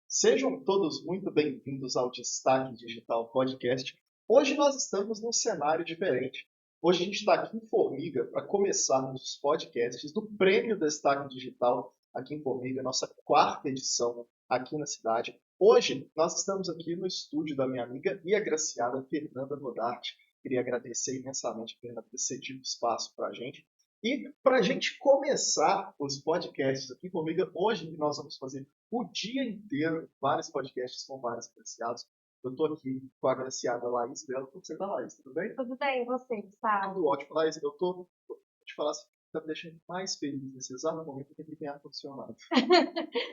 Sejam todos muito bem-vindos ao Destaque Digital Podcast. Hoje nós estamos num cenário diferente. Hoje a gente está aqui em Formiga para começarmos os podcasts do Prêmio Destaque Digital aqui em Formiga, nossa quarta edição aqui na cidade. Hoje nós estamos aqui no estúdio da minha amiga e agraciada Fernanda Godarte. Queria agradecer imensamente a Fernanda por ter cedido espaço para a gente. E para a gente começar os podcasts aqui comigo, hoje nós vamos fazer o dia inteiro vários podcasts com vários agraciados. Eu estou aqui com a agraciada Laís Belo. Como você está, Laís? Tudo bem? Tudo bem, e você, Gustavo? Tudo ótimo. Laís, eu estou, vou te falar assim, está me deixando mais feliz nesse exato momento que ele tem ar-condicionado.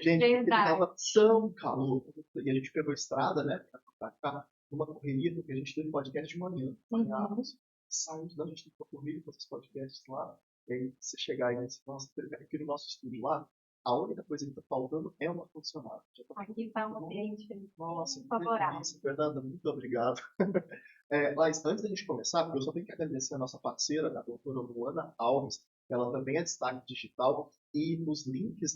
Gente, porque Verdade. estava tão calor. E a gente pegou a estrada, né? Para cá, numa correria, porque a gente teve podcast de manhã. Apanhamos, saímos da gente para correr com esses podcasts lá. E aí você chegar aí nesse nosso, aqui no nosso estúdio lá, a única coisa que está faltando é um ar-condicionado. Aqui está um ambiente Nossa, que favorável. delícia, Fernanda, muito obrigado. Mas antes da gente começar, eu só tenho que agradecer a nossa parceira, a doutora Luana Alves. Ela também é destaque digital e os links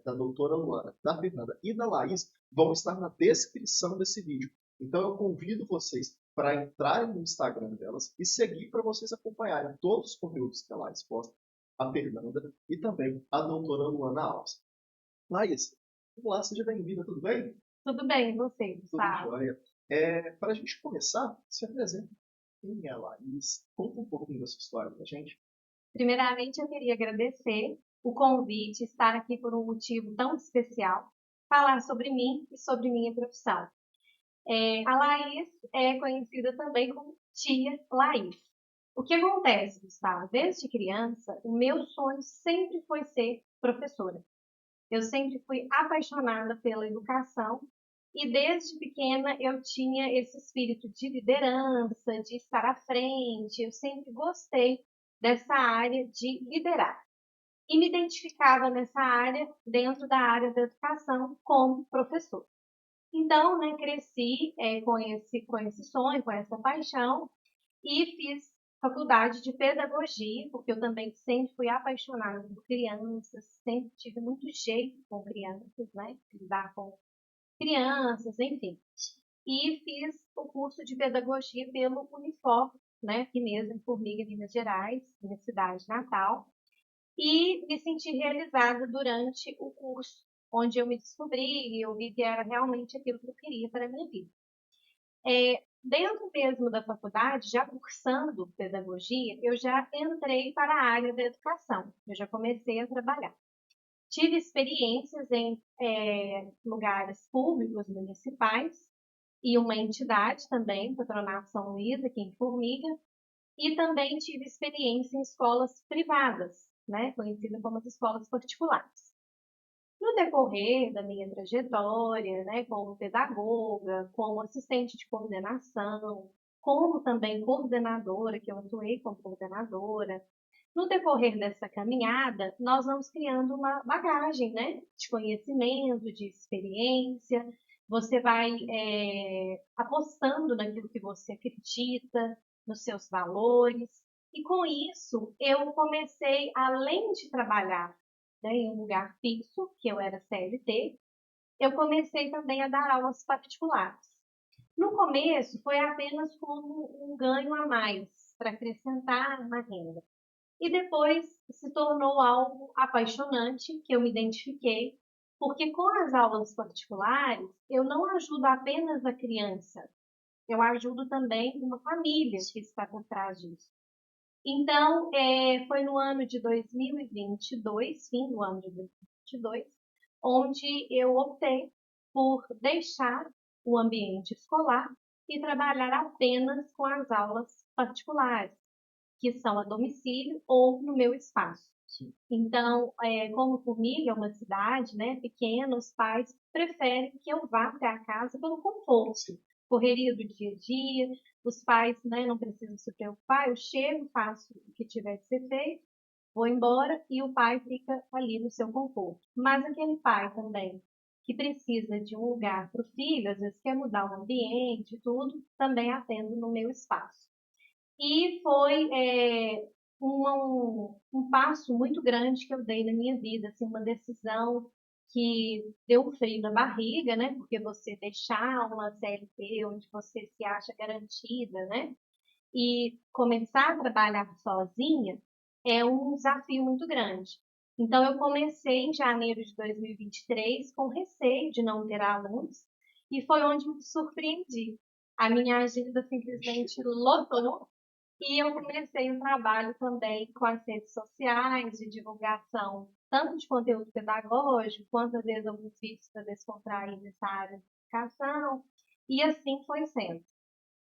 da doutora Luana, da Fernanda e da Laís vão estar na descrição desse vídeo. Então eu convido vocês para entrarem no Instagram delas e seguir para vocês acompanharem todos os conteúdos que a Laís posta, a Fernanda e também a doutora Luana Alves. Laís, vamos lá, seja bem-vinda, tudo bem? Tudo bem, e você, Tudo Gustavo? jóia. Para a gente começar, se apresenta. Quem é a Laís? Conta um pouquinho da sua história pra gente. Primeiramente, eu queria agradecer o convite, estar aqui por um motivo tão especial, falar sobre mim e sobre minha profissão. A Laís é conhecida também como Tia Laís. O que acontece, Gustavo? Desde criança, o meu sonho sempre foi ser professora. Eu sempre fui apaixonada pela educação e desde pequena eu tinha esse espírito de liderança, de estar à frente. Eu sempre gostei dessa área de liderar e me identificava nessa área, dentro da área da educação, como professor. Então, né, cresci com esse sonho, com essa paixão e fiz faculdade de pedagogia, porque eu também sempre fui apaixonada por crianças, sempre tive muito jeito com crianças, né? Lidar com crianças, enfim. E fiz o curso de pedagogia pelo Unifor, né? Aqui mesmo em Formiga, Minas Gerais, minha cidade natal. E me senti realizada durante o curso, onde eu me descobri e eu vi que era realmente aquilo que eu queria para a minha vida. Dentro mesmo da faculdade, já cursando pedagogia, eu já entrei para a área da educação. Eu já comecei a trabalhar. Tive experiências em lugares públicos, municipais, e uma entidade também, Patronato São Luís, aqui em Formiga, e também tive experiência em escolas privadas, né, conhecidas como as escolas particulares. No decorrer da minha trajetória, né, como pedagoga, como assistente de coordenação, como também coordenadora, que eu atuei como coordenadora, no decorrer dessa caminhada, nós vamos criando uma bagagem, né, de conhecimento, de experiência. Você vai apostando naquilo que você acredita, nos seus valores. E com isso, eu comecei, além de trabalhar, né, em um lugar fixo, que eu era CLT, eu comecei também a dar aulas particulares. No começo, foi apenas como um ganho a mais, para acrescentar na renda. E depois se tornou algo apaixonante, que eu me identifiquei, porque com as aulas particulares, eu não ajudo apenas a criança, eu ajudo também uma família que está por trás disso. Então, foi no ano de 2022, fim do ano de 2022, onde eu optei por deixar o ambiente escolar e trabalhar apenas com as aulas particulares, que são a domicílio ou no meu espaço. Sim. Então, como Formiga é uma cidade, né, pequena, os pais preferem que eu vá até a casa pelo conforto, Sim. correria do dia a dia, os pais, né, não precisam se preocupar, eu chego, faço o que tiver que ser feito, vou embora e o pai fica ali no seu conforto. Mas aquele pai também que precisa de um lugar para o filho, às vezes quer mudar o ambiente, tudo, também atendo no meu espaço. E foi um passo muito grande que eu dei na minha vida, assim, uma decisão que deu um frio na barriga, né? Porque você deixar uma CLT onde você se acha garantida, né? E começar a trabalhar sozinha é um desafio muito grande. Então, eu comecei em janeiro de 2023 com receio de não ter alunos e foi onde me surpreendi. A minha agenda simplesmente lotou e eu comecei o trabalho também com as redes sociais, de divulgação, tanto de conteúdo pedagógico, quanto às vezes alguns vídeos para descontrair nessa área de educação. E assim foi sendo.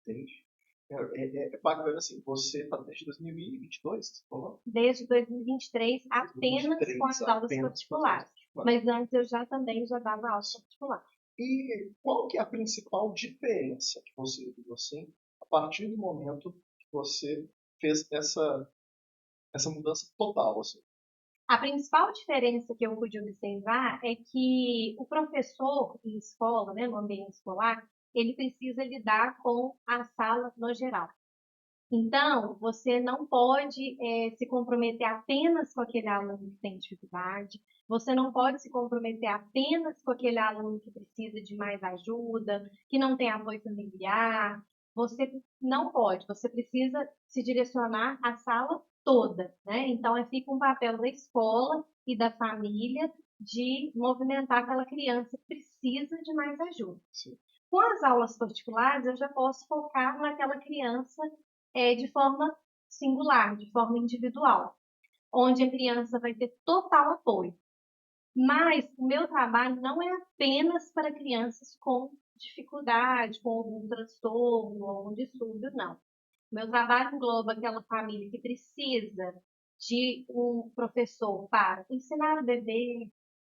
Entendi. É bacana assim, você está desde 2022, você falou? Desde 2023, apenas com as aulas apenas com as aulas particulares. particulares. Mas antes eu já também já dava aula particular. E qual que é a principal diferença que você viu assim, a partir do momento que você fez essa mudança total, assim? A principal diferença que eu pude observar é que o professor em escola, né, no ambiente escolar, ele precisa lidar com a sala no geral. Então, você não pode se comprometer apenas com aquele aluno que tem dificuldade, você não pode se comprometer apenas com aquele aluno que precisa de mais ajuda, que não tem apoio familiar. Você não pode, você precisa se direcionar à sala toda, né? Então, fica um papel da escola e da família de movimentar aquela criança que precisa de mais ajuda. Sim. Com as aulas particulares, eu já posso focar naquela criança de forma singular, de forma individual, onde a criança vai ter total apoio. Mas o meu trabalho não é apenas para crianças com dificuldade, com algum transtorno, algum distúrbio, não. O meu trabalho engloba aquela família que precisa de um professor para ensinar o bebê,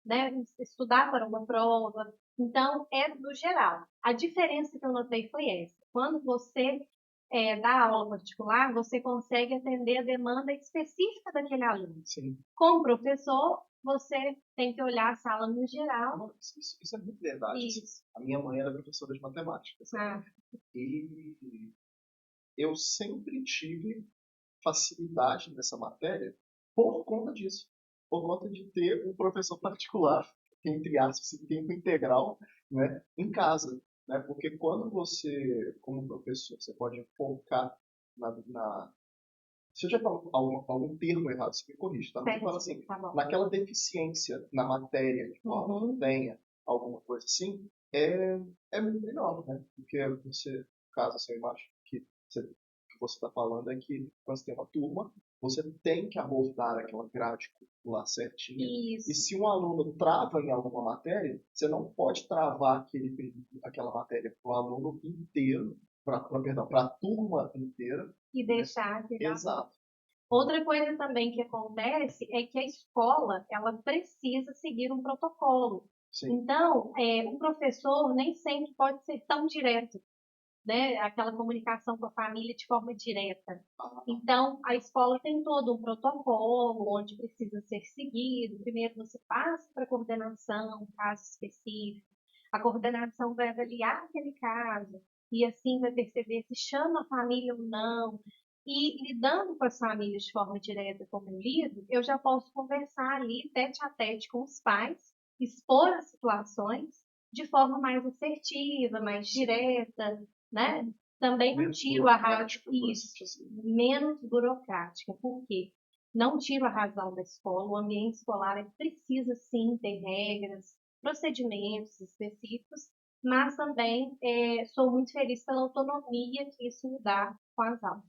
né, estudar para uma prova. Então, é do geral. A diferença que eu notei foi essa. Quando você dá aula particular, você consegue atender a demanda específica daquele aluno. Sim. Como professor, você tem que olhar a sala no geral. Isso é muito verdade. Isso. A minha mãe era professora de matemática, sabe? E eu sempre tive facilidade nessa matéria por conta disso. Por conta de ter um professor particular, entre aspas, em tempo integral, né, em casa. Né? Porque quando você, como professor, você pode focar na se eu já falo algum termo errado, você me corrige, tá? Mas eu falo assim, Tá bom. naquela deficiência na matéria, que o aluno tenha alguma coisa assim, é muito melhor, né? Porque você, caso assim, eu acho que você está falando é que quando você tem uma turma, você tem que abordar aquela grade curricular certinha. Isso. E se um aluno trava em alguma matéria, você não pode travar aquela matéria para o aluno inteiro, para a turma inteira. E deixar aquele aluno. Exato. Outra coisa também que acontece é que a escola ela precisa seguir um protocolo. Sim. Então, o professor nem sempre pode ser tão direto, né? Aquela comunicação com a família de forma direta. Então, a escola tem todo um protocolo onde precisa ser seguido. Primeiro, você passa para a coordenação, um caso específico. A coordenação vai avaliar aquele caso e assim vai perceber se chama a família ou não. E lidando com as famílias de forma direta, como eu lido, eu já posso conversar ali tete a tete com os pais, expor as situações de forma mais assertiva, mais direta, né? Também não tiro a razão, menos burocrática. Por quê? Não tiro a razão da escola. O ambiente escolar precisa sim ter regras, procedimentos específicos, mas também sou muito feliz pela autonomia que isso me dá com as aulas.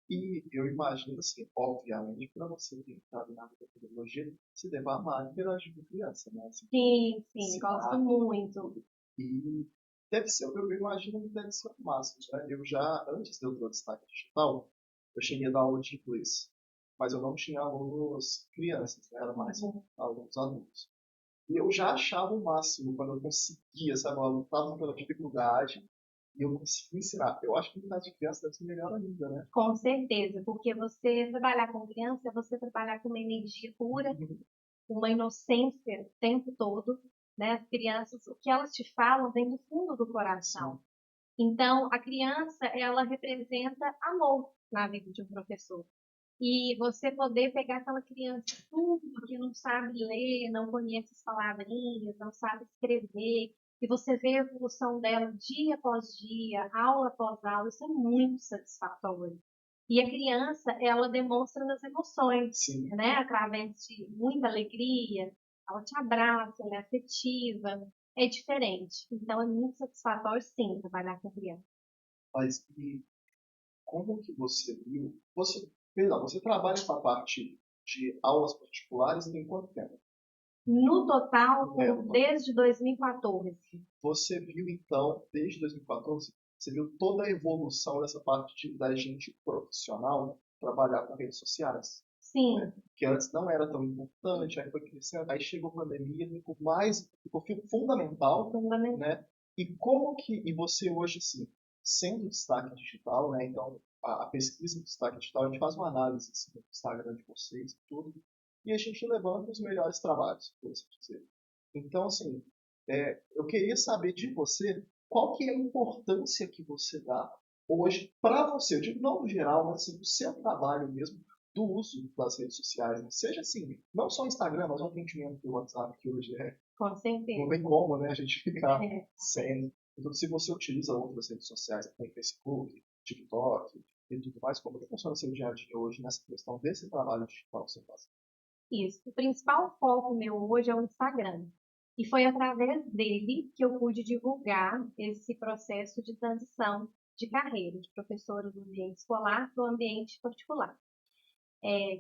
E eu imagino assim, obviamente, para você entrar na área da tecnologia, você deve amar interagir com criança, né? Assim, Sim, gosto muito. E deve ser, eu imagino que deve ser o máximo, né? Eu já, antes de eu ter o destaque digital, eu cheguei a dar aula de inglês, mas eu não tinha alunos crianças, né? Era mais alunos adultos. E eu já achava o máximo quando eu conseguia, sabe? Eu lutava pela dificuldade e eu conseguia ensinar. Eu acho que na de criança deve ser melhor ainda, né? Com certeza, porque você trabalhar com criança é você trabalhar com uma energia pura, uma inocência o tempo todo, né? As crianças, o que elas te falam vem do fundo do coração. Então, a criança, ela representa amor na vida de um professor. E você poder pegar aquela criança tudo que não sabe ler, não conhece as palavrinhas, não sabe escrever, e você vê a evolução dela dia após dia, aula após aula, isso é muito satisfatório. E a criança, ela demonstra nas emoções, Sim. né? Através de muita alegria, ela te abraça, ela é afetiva, é diferente. Então é muito satisfatório, sim, trabalhar com criança. Mas e como que você viu? Perdão, você trabalha com a parte de aulas particulares tem quanto tempo? No total, No total. desde 2014. Você viu, então, desde 2014, você viu toda a evolução dessa parte da gente profissional trabalhar com redes sociais? Sim, Que antes não era tão importante, aí foi crescendo, aí chegou a pandemia, ficou fundamental, fundamental. né? E você hoje, assim, sendo destaque digital, né? Então, a pesquisa do destaque digital, a gente faz uma análise assim, do Instagram de vocês e tudo, e a gente levanta os melhores trabalhos, por assim dizer. Então, assim, eu queria saber de você qual que é a importância que você dá hoje para você, eu digo não no geral, mas assim, do seu trabalho mesmo, do uso das redes sociais, né? Seja assim, não só o Instagram, mas o atendimento do WhatsApp, que hoje Com não certeza. tem como, né, a gente ficar É. sem. Então, se você utiliza outras redes sociais, tem Facebook, TikTok e tudo mais, como que funciona o seu dia a dia hoje nessa questão desse trabalho digital que você faz? Isso. O principal foco meu hoje é o Instagram. E foi através dele que eu pude divulgar esse processo de transição de carreira, de professora do ambiente escolar para o ambiente particular,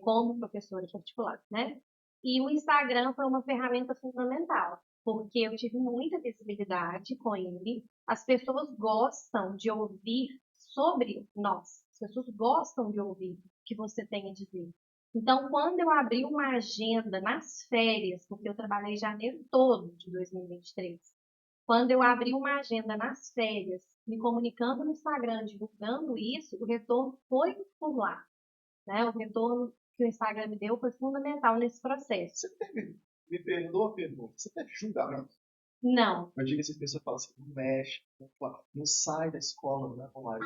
como professora particular, né? E o Instagram foi uma ferramenta fundamental, porque eu tive muita visibilidade com ele. As pessoas gostam de ouvir sobre nós, as pessoas gostam de ouvir o que você tem a dizer. Então, quando eu abri uma agenda nas férias, porque eu trabalhei janeiro todo de 2023, quando eu abri uma agenda nas férias, me comunicando no Instagram, divulgando isso, o retorno foi por lá, né? O retorno que o Instagram me deu foi fundamental nesse processo. Me perdoa a pergunta, você teve julgamento? Não. Eu digo assim, a pessoa fala assim, não mexe, não sai da escola, né, online.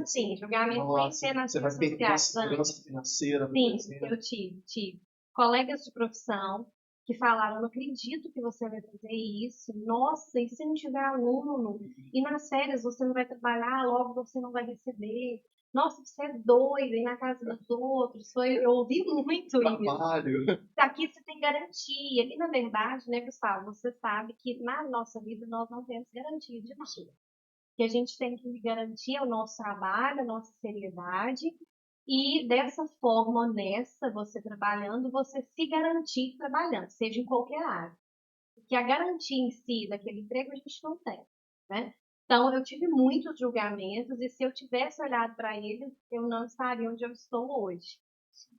Sim, julgamento sem ser nas você vai redes perder a sociais. segurança financeira, por Sim, exemplo. eu tive. Colegas de profissão que falaram, não acredito que você vai fazer isso. Nossa, e se não tiver aluno? E nas férias você não vai trabalhar, logo você não vai receber. Nossa, você é doido, ir na casa dos outros. Eu ouvi muito isso. Trabalho. Aqui você tem garantia. E na verdade, né, Gustavo, você sabe que na nossa vida nós não temos garantia de nada. Que a gente tem que garantir o nosso trabalho, a nossa seriedade, e dessa forma honesta, você trabalhando, você se garantir trabalhando, seja em qualquer área. Porque a garantia em si daquele emprego a gente não tem, né? Então, eu tive muitos julgamentos e se eu tivesse olhado para eles, eu não estaria onde eu estou hoje.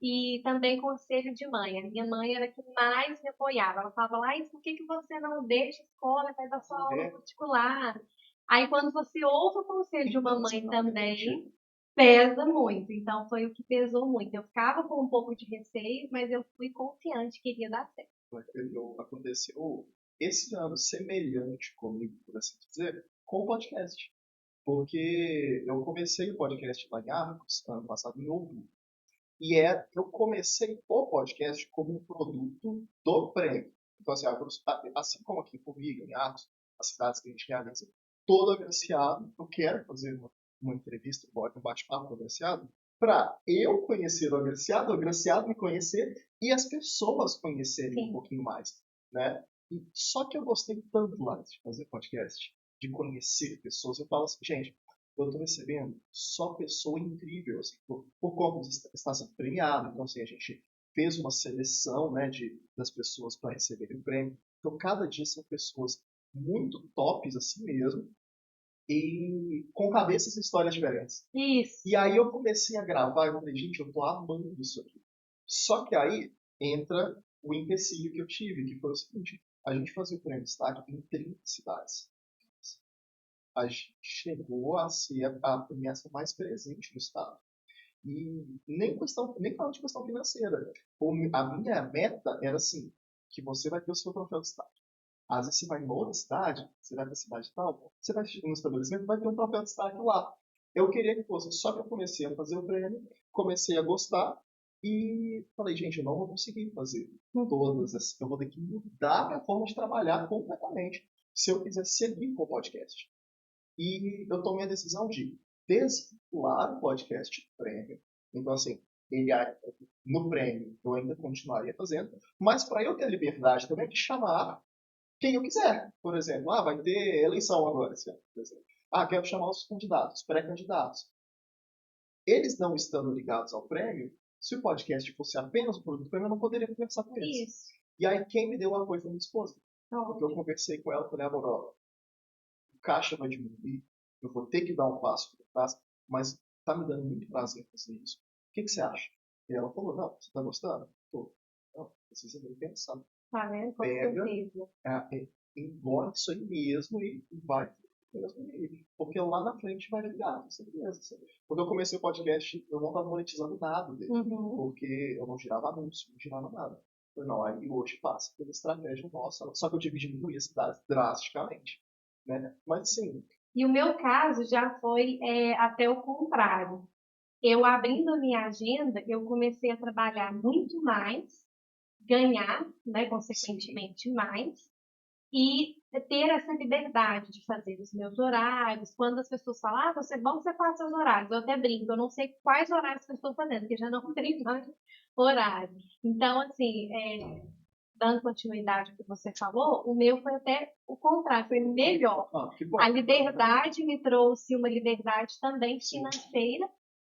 E também conselho de mãe. A minha mãe era a que mais me apoiava. Ela falava, Laís, por que você não deixa a escola, faz a sua aula particular? Aí, quando você ouve o conselho de uma mãe também, pesa muito. Então, foi o que pesou muito. Eu ficava com um pouco de receio, mas eu fui confiante que iria dar certo. Aconteceu esse ano semelhante comigo, por assim dizer, com o podcast. Porque eu comecei o podcast lá em Arcos, ano passado, em outubro. Eu comecei o podcast como um produto do prêmio. Então, assim como aqui em Formiga, em Arcos, as cidades que a gente realiza, todo agraciado, eu quero fazer uma entrevista, um bate-papo com o agraciado, para eu conhecer o agraciado me conhecer e as pessoas conhecerem um pouquinho mais, né? Só que eu gostei tanto lá de fazer podcast, de conhecer pessoas, eu falo assim, gente, eu estou recebendo só pessoa incrível, assim, por conta de estar sendo premiado. Então, assim, a gente fez uma seleção, né, das pessoas para receberem o prêmio. Então, cada dia são pessoas muito tops, assim mesmo, e com cabeças e histórias diferentes. Isso. E aí eu comecei a gravar e eu falei, gente, eu tô amando isso aqui. Só que aí entra o empecilho que eu tive, que foi o seguinte, a gente fazia o prêmio destaque em 30 cidades. A gente chegou a ser a premiação mais presente no estado. E nem falando de questão financeira. A minha meta era assim, que você vai ter o seu troféu de destaque. Às vezes você vai em outra cidade, você vai para a cidade tal, você vai no estabelecimento, vai ter um troféu de destaque lá. Eu queria que fosse, só que eu comecei a fazer o prêmio, comecei a gostar, E falei, gente, eu não vou conseguir fazer todas essas. Eu vou ter que mudar a minha forma de trabalhar completamente se eu quiser seguir com o podcast. E eu tomei a decisão de desvincular o podcast do prêmio. Então, assim, ele, no prêmio eu ainda continuaria fazendo, mas para eu ter a liberdade também de chamar quem eu quiser. Por exemplo, vai ter eleição agora, esse ano, por exemplo. Quero chamar os candidatos, pré-candidatos. Eles não estando ligados ao prêmio, se o podcast fosse apenas o produto do prêmio, eu não poderia conversar com eles. Isso. E aí quem me deu o apoio foi minha esposa. Porque eu conversei com ela, falei, amor, o caixa vai diminuir, eu vou ter que dar um passo para trás, mas tá me dando muito prazer fazer isso. O que você acha? E ela falou, não, você tá gostando? Pô, não, precisa nem pensar. Tá vendo? Com Pega, certeza. engole isso aí mesmo e vai mesmo. Porque lá na frente vai ligar, com certeza. Quando eu comecei o podcast, eu não estava monetizando nada dele, porque eu não girava anúncio, não girava nada. Não, aí hoje passa pela estratégia nossa, só que eu tive que diminuir esse drasticamente. Né? Mas sim. E o meu caso já foi até o contrário. Eu abrindo a minha agenda, eu comecei a trabalhar muito mais, ganhar, né, consequentemente mais, e ter essa liberdade de fazer os meus horários. Quando as pessoas falam, você faz seus horários, eu até brinco, eu não sei quais horários que eu estou fazendo, porque já não tenho mais horário. Então, assim, dando continuidade ao que você falou, o meu foi até o contrário, foi melhor. A liberdade me trouxe uma liberdade também financeira,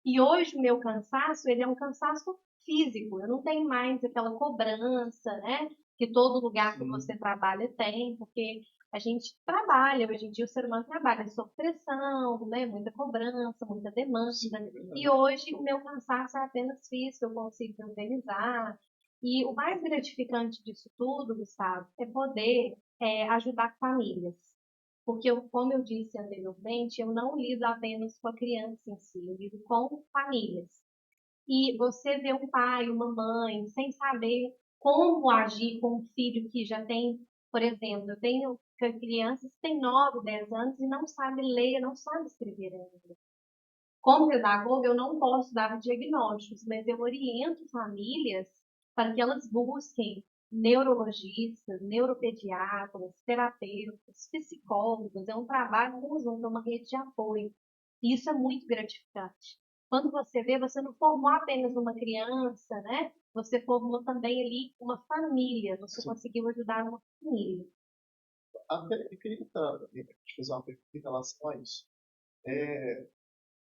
e hoje o meu cansaço, ele é um cansaço físico. Eu não tenho mais aquela cobrança, né? Que todo lugar que você trabalha tem, porque a gente trabalha, hoje em dia o ser humano trabalha sob pressão, né? Muita cobrança, muita demanda. E hoje o meu cansaço é apenas físico, eu consigo me organizar. E o mais gratificante disso tudo, Gustavo, é poder ajudar famílias. Porque, como eu disse anteriormente, eu não lido apenas com a criança em si, eu lido com famílias. E você vê um pai, uma mãe, sem saber como agir com um filho que já tem, por exemplo, eu tenho crianças que têm 9, 10 anos e não sabe ler, não sabe escrever ainda. Como pedagoga, eu não posso dar diagnósticos, mas eu oriento famílias para que elas busquem neurologistas, neuropediatras, terapeutas, psicólogos. É um trabalho conjunto, é uma rede de apoio. E isso é muito gratificante. Quando você vê, você não formou apenas uma criança, né? Você formou também ali uma família. Você conseguiu ajudar uma família. Eu queria te fazer uma pergunta em relação a isso.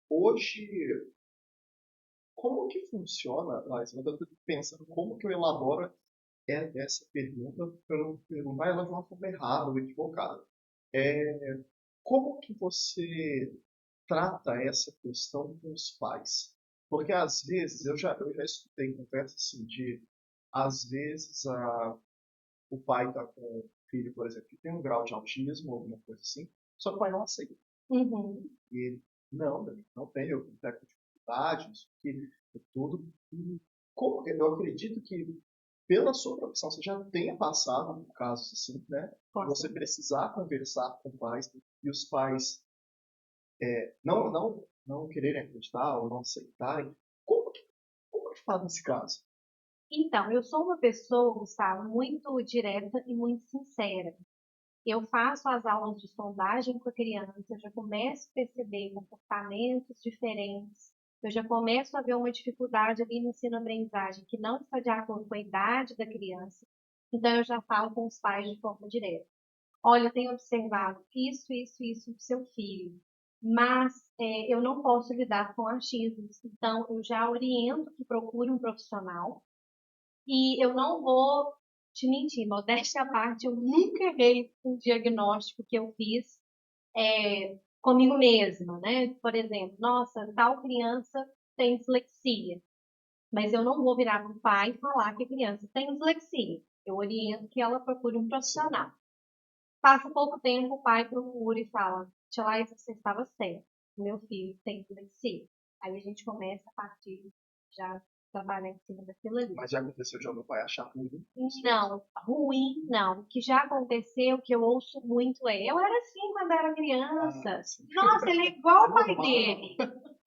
Hoje, como que funciona, Laís? Eu estou pensando como que eu elaboro essa pergunta para não perguntar ela de uma forma errada ou equivocada. Como que você trata essa questão com os pais? Porque às vezes, eu já escutei conversas assim de, às vezes, o pai está com o filho, por exemplo, que tem um grau de autismo, alguma coisa assim, só que o pai não aceita. E ele, não tem, eu tenho dificuldade, isso aqui, tudo. E eu acredito que, pela sua profissão, você já tenha passado por casos assim, né? Você precisar conversar com pais e os pais não quererem acreditar ou não aceitarem. Como que faz nesse caso? Então, eu sou uma pessoa, Gustavo, muito direta e muito sincera. Eu faço as aulas de sondagem com a criança, eu já começo a perceber comportamentos diferentes, eu já começo a ver uma dificuldade ali no ensino-aprendizagem que não está de acordo com a idade da criança. Então, eu já falo com os pais de forma direta. Olha, eu tenho observado isso do seu filho, mas eu não posso lidar com achismos. Então, eu já oriento que procure um profissional e eu não vou te mentir, modéstia à parte, eu nunca errei um diagnóstico que eu fiz comigo mesma, né? Por exemplo, nossa, tal criança tem dislexia, mas eu não vou virar para o pai e falar que a criança tem dislexia. Eu oriento que ela procure um profissional. Passa pouco tempo, o pai procura e fala: Tia Laís, você estava certa, meu filho tem dislexia. Aí a gente começa a partir já trabalhar em cima daquilo ali. Mas já aconteceu de algum pai achar ruim? Não, ruim não. O que já aconteceu, que eu ouço muito eu era assim quando era criança. Sim. Nossa, ele é igual ao pai Normal. dele.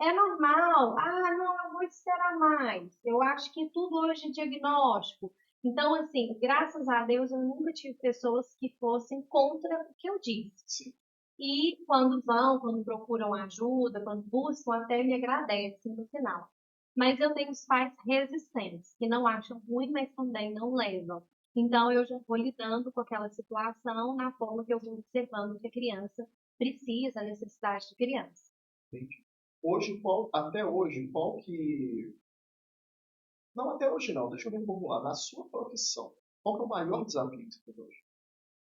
É normal. Ah, não, eu vou esperar mais. Eu acho que tudo hoje é diagnóstico. Então, assim, graças a Deus, eu nunca tive pessoas que fossem contra o que eu disse. Sim. E quando procuram ajuda, quando buscam, até me agradecem no final. Mas eu tenho os pais resistentes, que não acham ruim, mas também não levam. Então, eu já vou lidando com aquela situação na forma que eu vou observando que a criança precisa, a necessidade de criança. Entendi. Até hoje, qual que... Não, até hoje não. Deixa eu ver um pouco lá. Na sua profissão, qual que é o maior desafio que você tem hoje?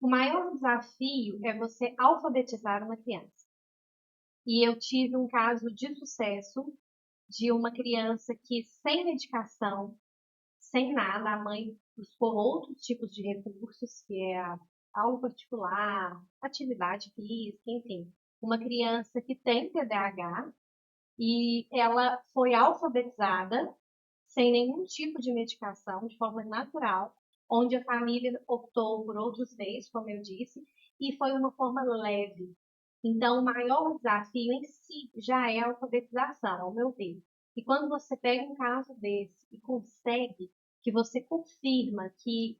O maior desafio é você alfabetizar uma criança. E eu tive um caso de sucesso de uma criança que, sem medicação, sem nada, a mãe buscou outros tipos de recursos, que é a aula particular, atividade física, enfim. Uma criança que tem TDAH e ela foi alfabetizada sem nenhum tipo de medicação, de forma natural, onde a família optou por outros meios, como eu disse, e foi uma forma leve. Então, o maior desafio em si já é a alfabetização, ao meu ver. E quando você pega um caso desse e consegue, que você confirma que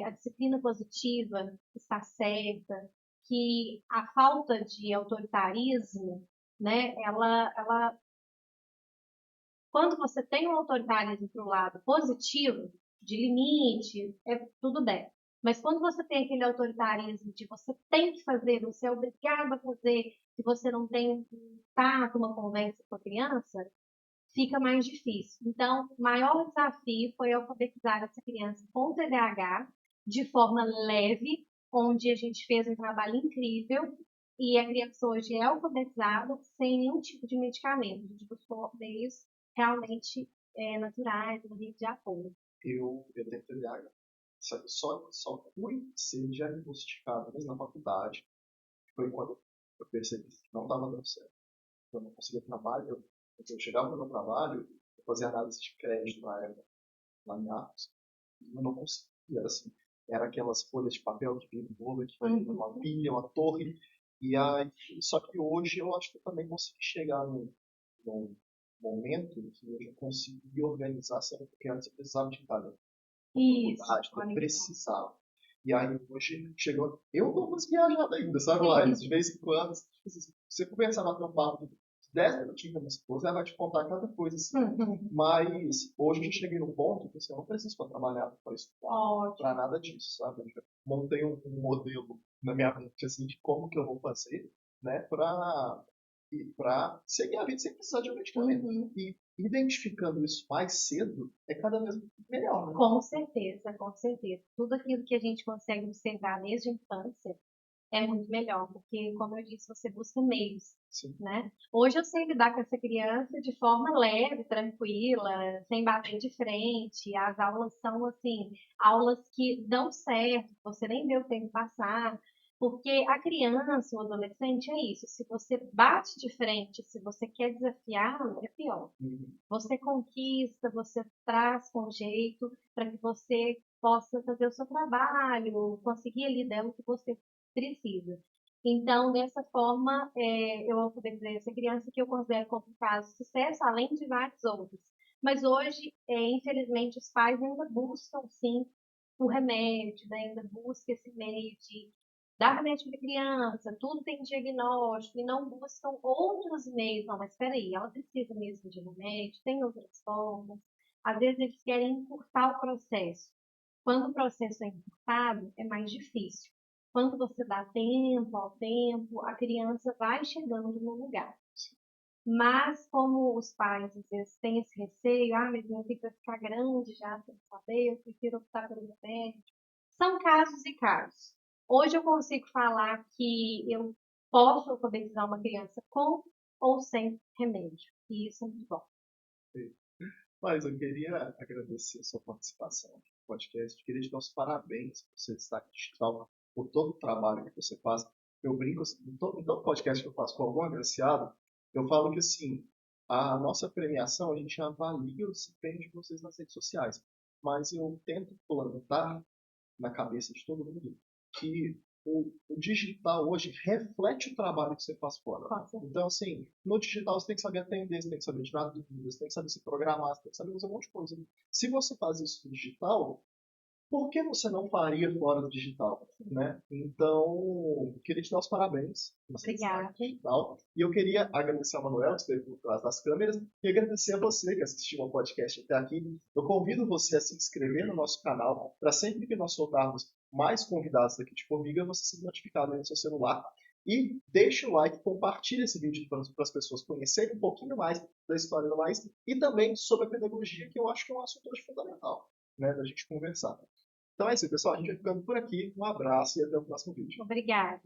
a disciplina positiva está certa, que a falta de autoritarismo, né, quando você tem um autoritarismo para o lado positivo, de limite, é tudo bem. Mas quando você tem aquele autoritarismo de você tem que fazer, você é obrigado a fazer, que você não tem um tato, uma conversa com a criança, fica mais difícil. Então, o maior desafio foi alfabetizar essa criança com TDAH de forma leve, onde a gente fez um trabalho incrível e a criança hoje é alfabetizada sem nenhum tipo de medicamento. A gente buscou meios realmente naturais, no rede de apoio. Eu tenho TDAH. Só fui ser diagnosticado mesmo na faculdade. Foi quando eu percebi que não estava dando certo. Eu não conseguia trabalho. Eu chegava no meu trabalho, eu fazia análise de crédito na época, lá em Arcos. Eu não conseguia, assim. Era aquelas folhas de papel que vinha bolo, que fazia uma pilha, uma torre. E aí, só que hoje eu acho que eu também consegui chegar num momento em que eu já consegui organizar, sabe? Porque antes eu precisava de talento. Isso, Faculdade, eu olha que bom. precisava. E aí hoje chegou. Eu dou umas viajadas ainda, sabe, Laís? De vez em quando, se você conversar no papo de 10 minutinhos com a minha esposa, ela vai te contar cada coisa assim. Mas hoje eu já cheguei num ponto que assim, eu não preciso para trabalhar, para estudar, para nada disso, sabe? Eu já montei um modelo na minha mente assim, de como que eu vou fazer, né, para seguir a vida sem precisar de um medicamento. E identificando isso mais cedo é cada vez melhor, né? Com certeza, com certeza. Tudo aquilo que a gente consegue observar desde a infância é muito melhor, porque, como eu disse, você busca meios, Sim. né? Hoje eu sei lidar com essa criança de forma leve, tranquila, sem bater de frente. As aulas são, assim, aulas que dão certo, você nem vê o tempo passar. Porque a criança, o adolescente, é isso. Se você bate de frente, se você quer desafiá-lo, é pior. Você conquista, você traz com jeito para que você possa fazer o seu trabalho, conseguir ali dela o que você precisa. Então, dessa forma, eu alfabetizei essa criança que eu considero como um caso de sucesso, além de vários outros. Mas hoje, infelizmente, os pais ainda buscam, sim, o remédio, né? Ainda buscam esse meio de dar remédio para criança, tudo tem diagnóstico, e não buscam outros meios. Não, mas espera aí, ela precisa mesmo de remédio, tem outras formas. Às vezes eles querem encurtar o processo. Quando o processo é encurtado, é mais difícil. Quando você dá tempo ao tempo, a criança vai chegando no lugar. Mas como os pais às vezes têm esse receio, mas meu filho vai ficar grande já sem saber, eu prefiro optar pelo remédio. São casos e casos. Hoje eu consigo falar que eu posso alfabetizar uma criança com ou sem remédio. E isso é muito bom. Mas eu queria agradecer a sua participação no podcast. Queria te dar os parabéns por você estar aqui digital, por todo o trabalho que você faz. Eu brinco, assim, em todo podcast que eu faço com algum agraciado, eu falo que assim, A nossa premiação, a gente avalia o desempenho de vocês nas redes sociais. Mas eu tento plantar na cabeça de todo mundo que o digital hoje reflete o trabalho que você faz fora. Então, assim, no digital você tem que saber atender, você tem que saber tirar dúvidas, você tem que saber se programar, você tem que saber fazer um monte de coisa. Se você faz isso no digital, por que você não faria fora do digital, né? Então, queria te dar os parabéns. Obrigada. Digital. E eu queria agradecer ao Manuel, que esteve por trás das câmeras, e agradecer a você que assistiu ao podcast até aqui. Eu convido você a se inscrever no nosso canal, para sempre que nós soltarmos mais convidados daqui de Formiga, você ser notificado aí no seu celular. E deixe o like, compartilhe esse vídeo para as pessoas conhecerem um pouquinho mais da história do Laís e também sobre a pedagogia, que eu acho que é um assunto hoje fundamental, né, da gente conversar. Então é isso, pessoal. A gente vai ficando por aqui. Um abraço e até o próximo vídeo. Obrigada.